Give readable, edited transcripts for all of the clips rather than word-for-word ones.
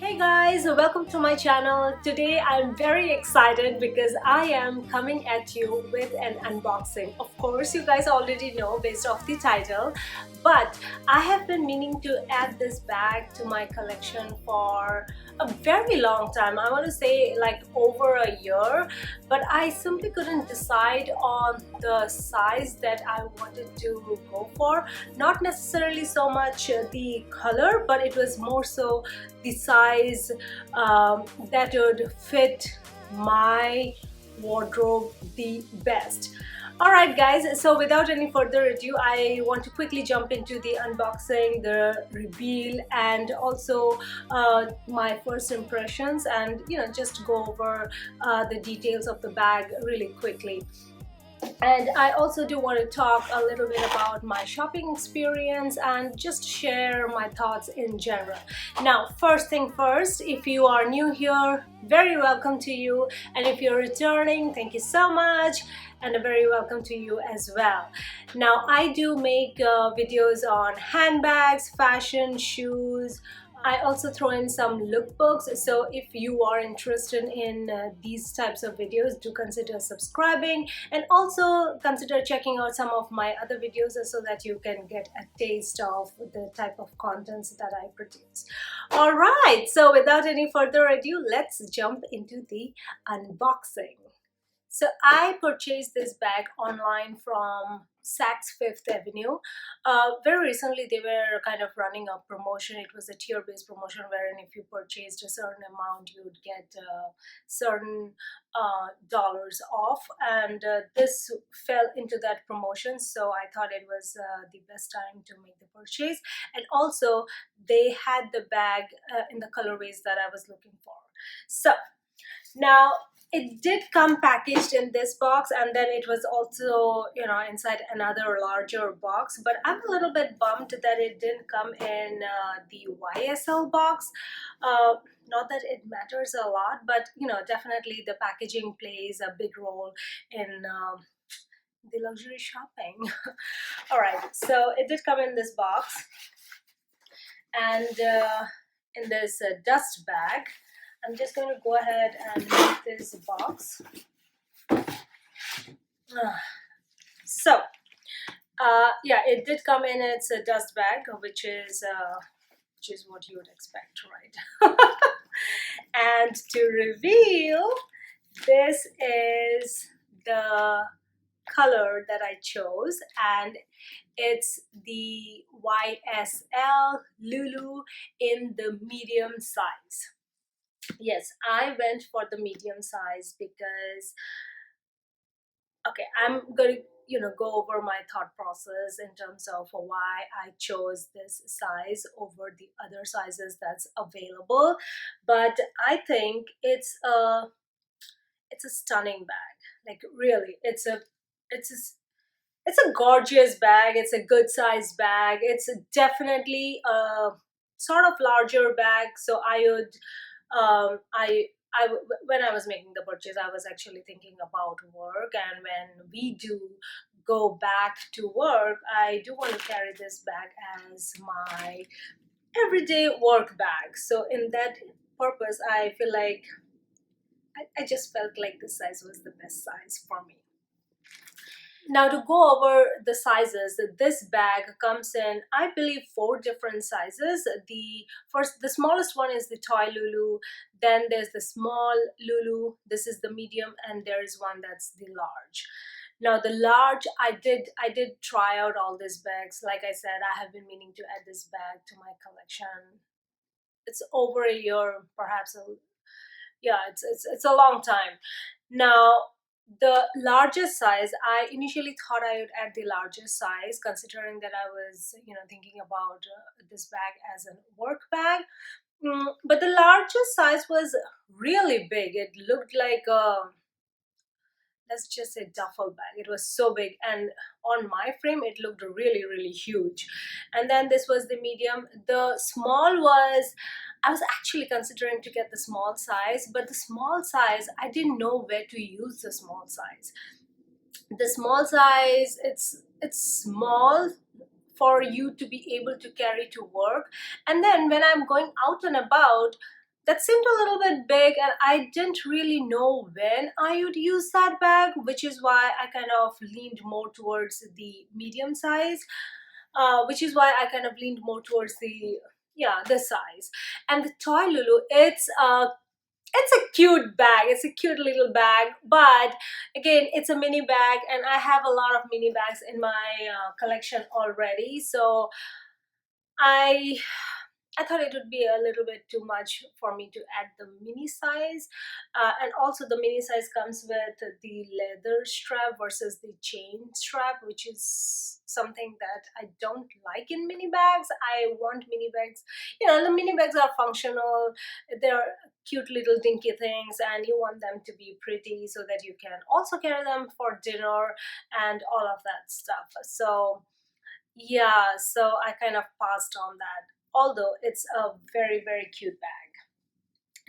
Hey guys, welcome to my channel. Today I'm very excited because I am coming at you with an unboxing. Of course, you guys already know based off the title, but I have been meaning to add this bag to my collection for a very long time. I want to say like over a year, but I simply couldn't decide on the size that I wanted to go for. Not necessarily so much the color, but it was more so the size that would fit my wardrobe the best. Alright guys, so without any further ado, I want to quickly jump into the unboxing, the reveal, and also my first impressions, and just go over the details of the bag really quickly. And I also do want to talk a little bit about my shopping experience and just share my thoughts in general. Now, first thing first, if you are new here, very welcome to you, and if you're returning, thank you so much, and a very welcome to you as well. Now, I do make videos on handbags, fashion, shoes. I also throw in some lookbooks, so if you are interested in these types of videos, do consider subscribing, and also consider checking out some of my other videos so that you can get a taste of the type of contents that I produce. Alright, so without any further ado, let's jump into the unboxing. So I purchased this bag online from Saks Fifth Avenue. Very recently they were kind of running a promotion. It was a tier-based promotion wherein if you purchased a certain amount you would get certain dollars off, and this fell into that promotion, so I thought it was the best time to make the purchase. And also they had the bag in the colorways that I was looking for. So now it did come packaged in this box, and then it was also inside another larger box, but I'm a little bit bummed that it didn't come in the YSL box. Not that it matters a lot, but definitely the packaging plays a big role in the luxury shopping. All right, so it did come in this box, and in this dust bag. I'm just going to go ahead and make this box. Yeah, it did come in its dust bag, which is what you would expect, right? And to reveal, this is the color that I chose, and it's the YSL LouLou in the medium size. Yes, I went for the medium size because, okay, I'm going to go over my thought process in terms of why I chose this size over the other sizes that's available. But I think it's a stunning bag. Like really, it's a gorgeous bag. It's a good size bag. It's definitely a sort of larger bag, so I would when I was making the purchase, I was actually thinking about work, and when we do go back to work, I do want to carry this bag as my everyday work bag. So in that purpose, I feel like I just felt like this size was the best size for me. Now to go over the sizes, this bag comes in, I believe, 4 different sizes. The smallest one is the toy LouLou, then there's the small LouLou, this is the medium, and there is one that's the large. Now the large, I did try out all these bags. Like I said, I have been meaning to add this bag to my collection. It's over a year, perhaps. Yeah, it's a long time. Now the largest size, I initially thought I would add the largest size, considering that I was thinking about this bag as a work bag. But the largest size was really big. It looked like a, let's just say, duffel bag. It was so big, and on my frame it looked really, really huge. And then this was the medium. The small was, I was actually considering to get the small size, but the small size, I didn't know where to use the small size. The small size, it's small for you to be able to carry to work, and then when I'm going out and about, that seemed a little bit big, and I didn't really know when I would use that bag, which is why I kind of leaned more towards the medium size, which is why I kind of leaned more towards the, yeah, this size. And the toy Lulu, it's a cute bag. It's a cute little bag, but again, it's a mini bag, and I have a lot of mini bags in my collection already. So I I thought it would be a little bit too much for me to add the mini size. And also the mini size comes with the leather strap versus the chain strap, which is something that I don't like in mini bags. I want mini bags, you know, the mini bags are functional, they're cute little dinky things, and you want them to be pretty so that you can also carry them for dinner and all of that stuff. So yeah, so I kind of passed on that, although it's a very, very cute bag.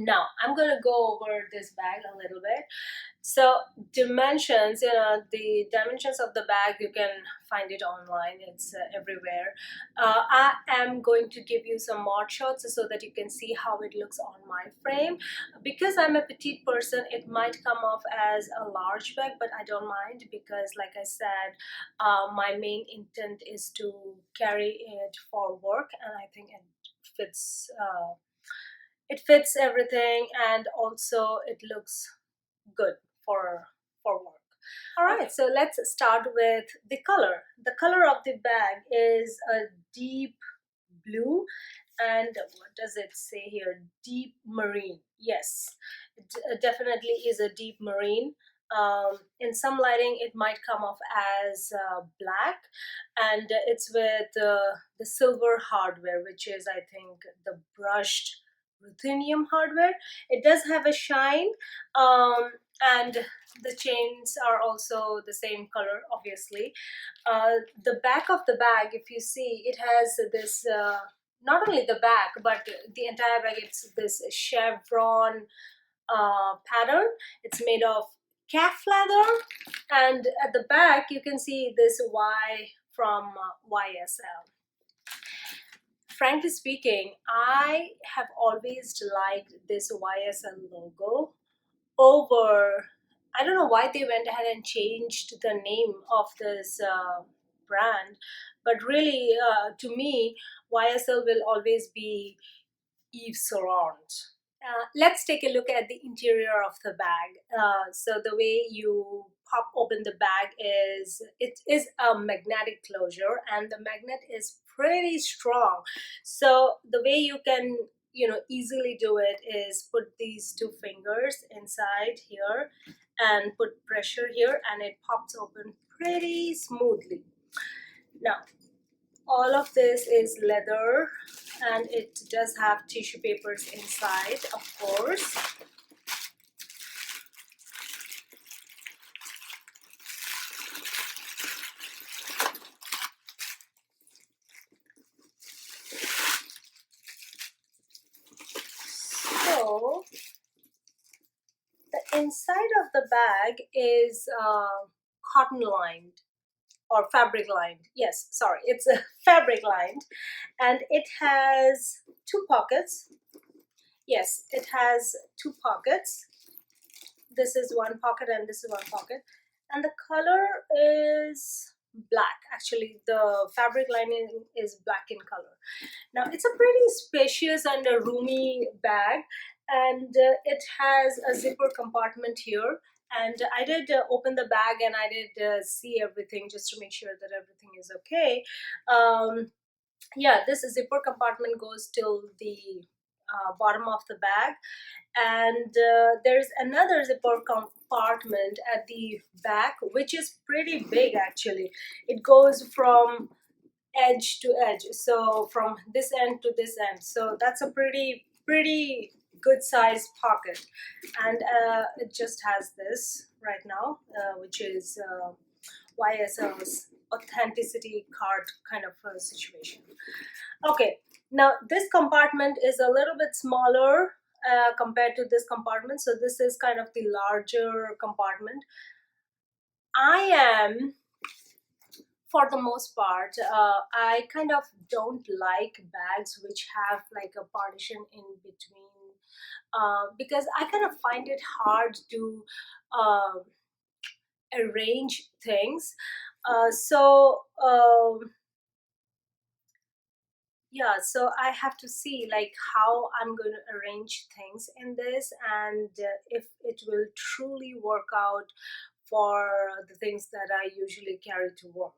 Now I'm gonna go over this bag a little bit. So dimensions, you know, the dimensions of the bag, you can find it online. It's everywhere. I am going to give you some more shots so that you can see how it looks on my frame. Because I'm a petite person, it might come off as a large bag, but I don't mind because, like I said, my main intent is to carry it for work, and I think fits. It fits everything, and also it looks good for work. All right, so let's start with the color. The color of the bag is a deep blue, and what does it say here? Deep marine. Yes, it definitely is a deep marine. In some lighting it might come off as black, and it's with the silver hardware, which is, I think, the brushed ruthenium hardware. It does have a shine, and the chains are also the same color, obviously. The back of the bag, if you see, it has this, not only the back but the entire bag, it's this chevron pattern. It's made of calf leather, and at the back you can see this Y from YSL. Frankly speaking, I have always liked this YSL logo over, I don't know why they went ahead and changed the name of this brand, but really, to me, YSL will always be Yves Saint Laurent. Let's take a look at the interior of the bag. So the way you pop open the bag is, it is a magnetic closure, and the magnet is pretty strong. So the way you can, you know, easily do it is put these two fingers inside here and put pressure here, and it pops open pretty smoothly. Now all of this is leather, and it does have tissue papers inside, of course. So the inside of the bag is cotton lined or fabric lined. Yes, sorry, it's a fabric lined, and it has two pockets. Yes, it has two pockets. This is one pocket and this is one pocket, and the color is black. Actually, the fabric lining is black in color. Now it's a pretty spacious and a roomy bag, and it has a zipper compartment here. And I did open the bag, and I did see everything just to make sure that everything is okay. Yeah, this zipper compartment goes till the bottom of the bag, and there's another zipper compartment at the back, which is pretty big actually. It goes from edge to edge, so from this end to this end, so that's a pretty good sized pocket. And it just has this right now, which is YSL's authenticity card kind of a situation. Okay, now this compartment is a little bit smaller compared to this compartment, so this is kind of the larger compartment. I am, for the most part, I kind of don't like bags which have like a partition in between because I kind of find it hard to uh, arrange things. Yeah, so I have to see like how I'm going to arrange things in this, and if it will truly work out for the things that I usually carry to work.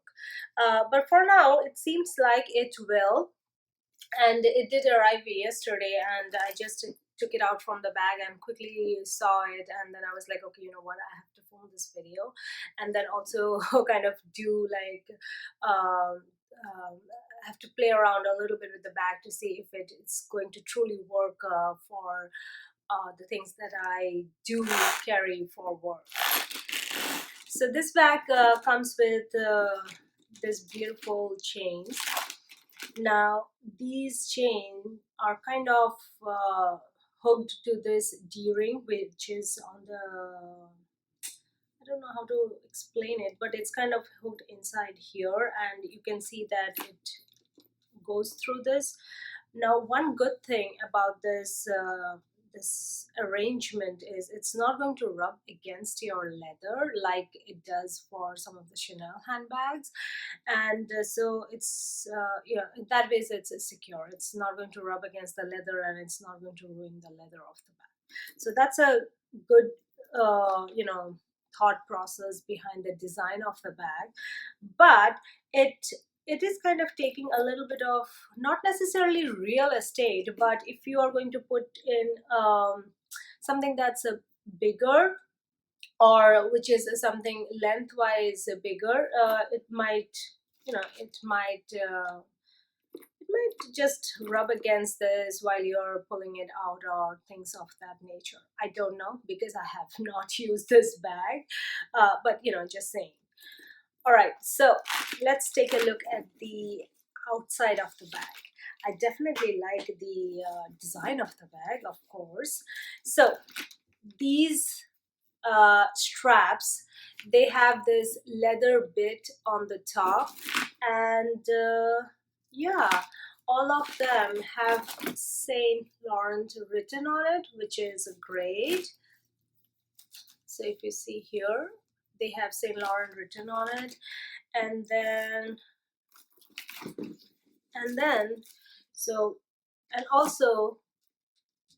But for now, it seems like it will, and it did arrive yesterday, and I just took it out from the bag and quickly saw it, and then I was like, okay, you know what, I have to film this video, and then also kind of do like I have to play around a little bit with the bag to see if it's going to truly work for the things that I do carry for work. So this bag comes with this beautiful chains. Now these chains are kind of hooked to this D-ring, which is on the, I don't know how to explain it, but it's kind of hooked inside here, and you can see that it goes through this. Now, one good thing about this arrangement is it's not going to rub against your leather like it does for some of the Chanel handbags, and so it's yeah, that way it's secure. It's not going to rub against the leather, and it's not going to ruin the leather of the bag. So that's a good thought process behind the design of the bag. But it it is kind of taking a little bit of, not necessarily real estate, but if you are going to put in something that's a bigger, or which is something lengthwise bigger, it might, it might just rub against this while you're pulling it out or things of that nature. I don't know because I have not used this bag, but just saying. All right, so let's take a look at the outside of the bag. I definitely like the design of the bag, of course. So these straps, they have this leather bit on the top, and yeah, all of them have Saint Laurent written on it, which is great. So if you see here, they have Saint Laurent written on it, and then and then so and also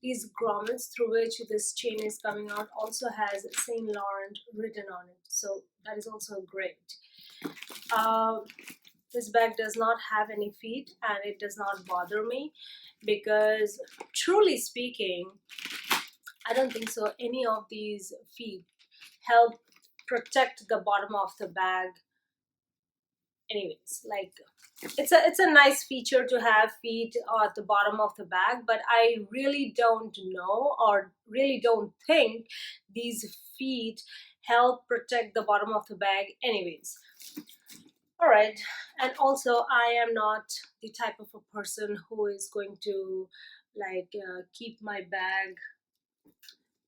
these grommets through which this chain is coming out also has Saint Laurent written on it, so that is also great. This bag does not have any feet, and it does not bother me because, truly speaking, I don't think so any of these feet help protect the bottom of the bag anyways. Like, it's a nice feature to have feet at the bottom of the bag, but I really don't know, or really don't think these feet help protect the bottom of the bag anyways. All right, and also I am not the type of a person who is going to like keep my bag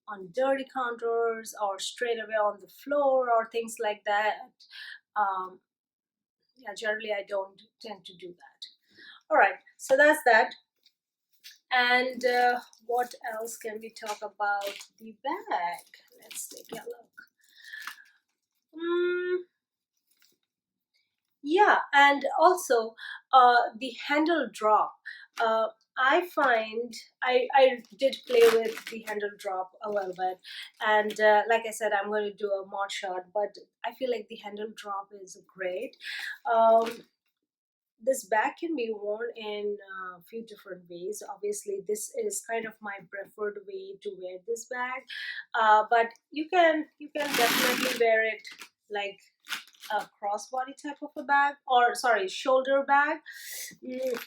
on dirty counters or straight away on the floor or things like that. um, yeah, generally I don't tend to do that. All right, so that's that. And what else can we talk about the bag? Let's take a look. Yeah, and also the handle drop. Uh, I find I did play with the handle drop a little bit, and like I said, I'm going to do a mod shot, but I feel like the handle drop is great. This bag can be worn in a few different ways. Obviously, this is kind of my preferred way to wear this bag, but you can definitely wear it like a crossbody type of a bag, or sorry, shoulder bag. Mm,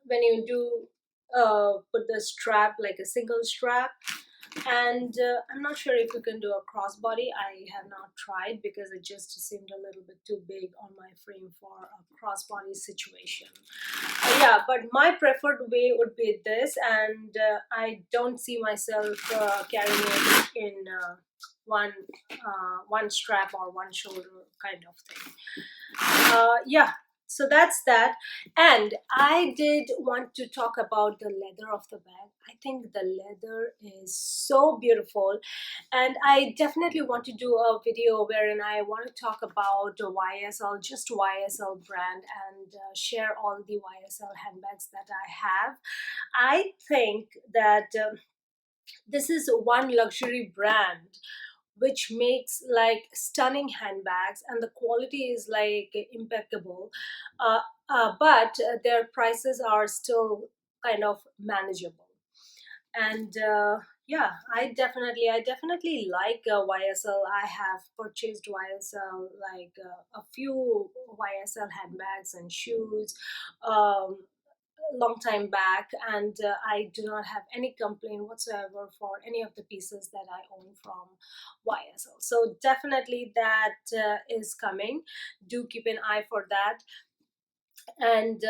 when you do put the strap like a single strap, and I'm not sure if you can do a crossbody. I have not tried because it just seemed a little bit too big on my frame for a crossbody situation. Yeah, but my preferred way would be this, and I don't see myself carrying it in one strap or one shoulder kind of thing. Yeah, So that's that. And I did want to talk about the leather of the bag. I think the leather is so beautiful, and I definitely want to do a video wherein I want to talk about YSL, just YSL brand, and share all the YSL handbags that I have. I think that this is one luxury brand which makes like stunning handbags, and the quality is like impeccable, uh, but their prices are still kind of manageable. And yeah, I definitely like YSL. I have purchased YSL, like a few YSL handbags and shoes, um, long time back, and I do not have any complaint whatsoever for any of the pieces that I own from YSL. So definitely that is coming. Do keep an eye for that. And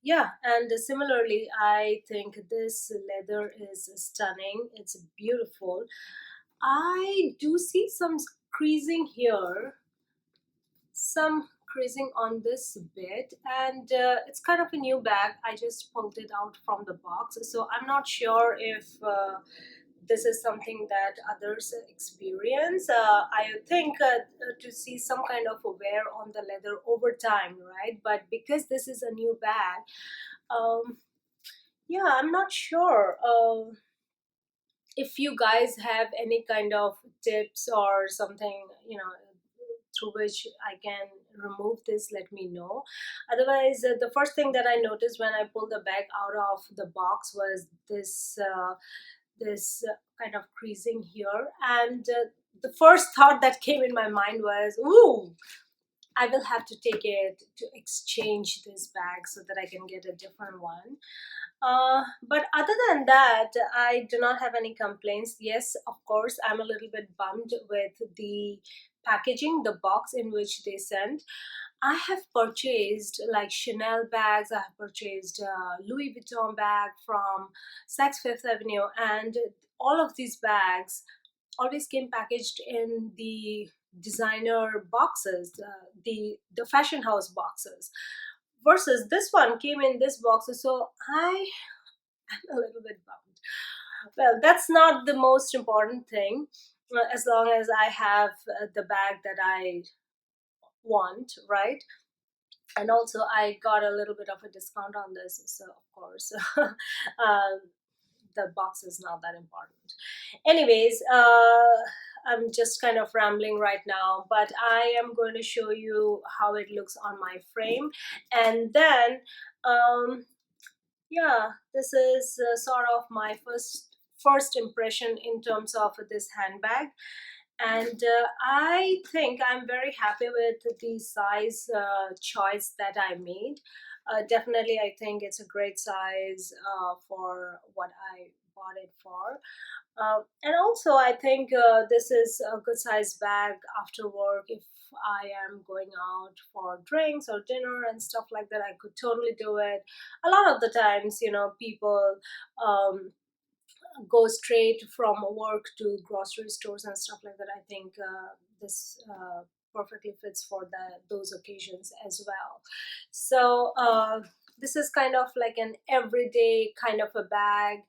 yeah, and similarly, I think this leather is stunning. It's beautiful. I do see some creasing here, some creasing on this bit, and it's kind of a new bag. I just pulled it out from the box, so I'm not sure if this is something that others experience. I think to see some kind of a wear on the leather over time, right? But because this is a new bag, um, yeah, I'm not sure. If you guys have any kind of tips or something, through which I can remove this, let me know. Otherwise, the first thing that I noticed when I pulled the bag out of the box was this kind of creasing here, and the first thought that came in my mind was, ooh, I will have to take it to exchange this bag so that I can get a different one. But other than that, I do not have any complaints. Yes, of course, I'm a little bit bummed with the packaging, the box in which they sent. I have purchased like Chanel bags, I have purchased Louis Vuitton bag from Saks Fifth Avenue, and all of these bags always came packaged in the designer boxes, the fashion house boxes, versus this one came in this box. So I am a little bit bummed. Well, that's not the most important thing, as long as I have the bag that I want, right? And also I got a little bit of a discount on this, so of course the box is not that important. Anyways, I'm just kind of rambling right now, but I am going to show you how it looks on my frame, and then um, yeah, this is sort of my first impression in terms of this handbag. And I think I'm very happy with the size choice that I made. Definitely, I think it's a great size for what I bought it for. And also, I think this is a good size bag after work. If I am going out for drinks or dinner and stuff like that, I could totally do it. A lot of the times, people um, go straight from work to grocery stores and stuff like that. I think this perfectly fits for those occasions as well. So this is kind of like an everyday kind of a bag.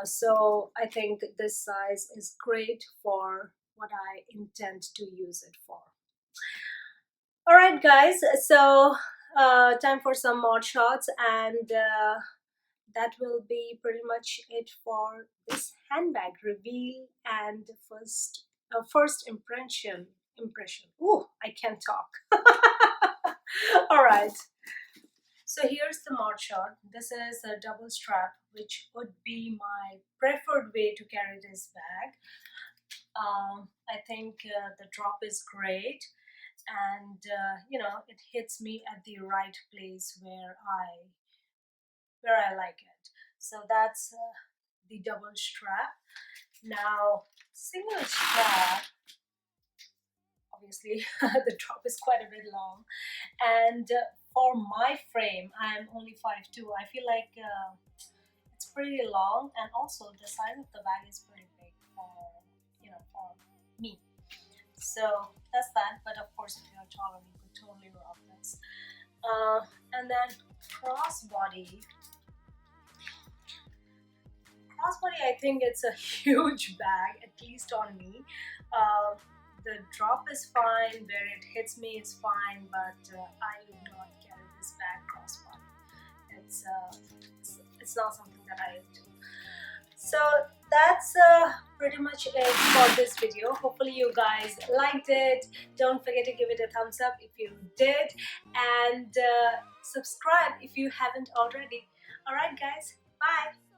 So I think this size is great for what I intend to use it for. All right, guys. So time for some more shots, and that will be pretty much it for this handbag reveal and first impression. Ooh, I can't talk. All right, so here's the mod shot. This is a double strap, which would be my preferred way to carry this bag. I think the drop is great, and it hits me at the right place where I like it. So that's the double strap. Now, single strap, obviously, the drop is quite a bit long. And for my frame, I'm only 5'2". I feel like it's pretty long, and also the size of the bag is pretty big for me. So that's that. But of course, if you're taller, you could totally rock this. And then crossbody. Crossbody, I think it's a huge bag, at least on me. Uh, the drop is fine, where it hits me is fine, but I would not carry this bag crossbody. It's not something that I do. So that's pretty much it for this video. Hopefully you guys liked it. Don't forget to give it a thumbs up if you did, and subscribe if you haven't already. Alright guys, bye.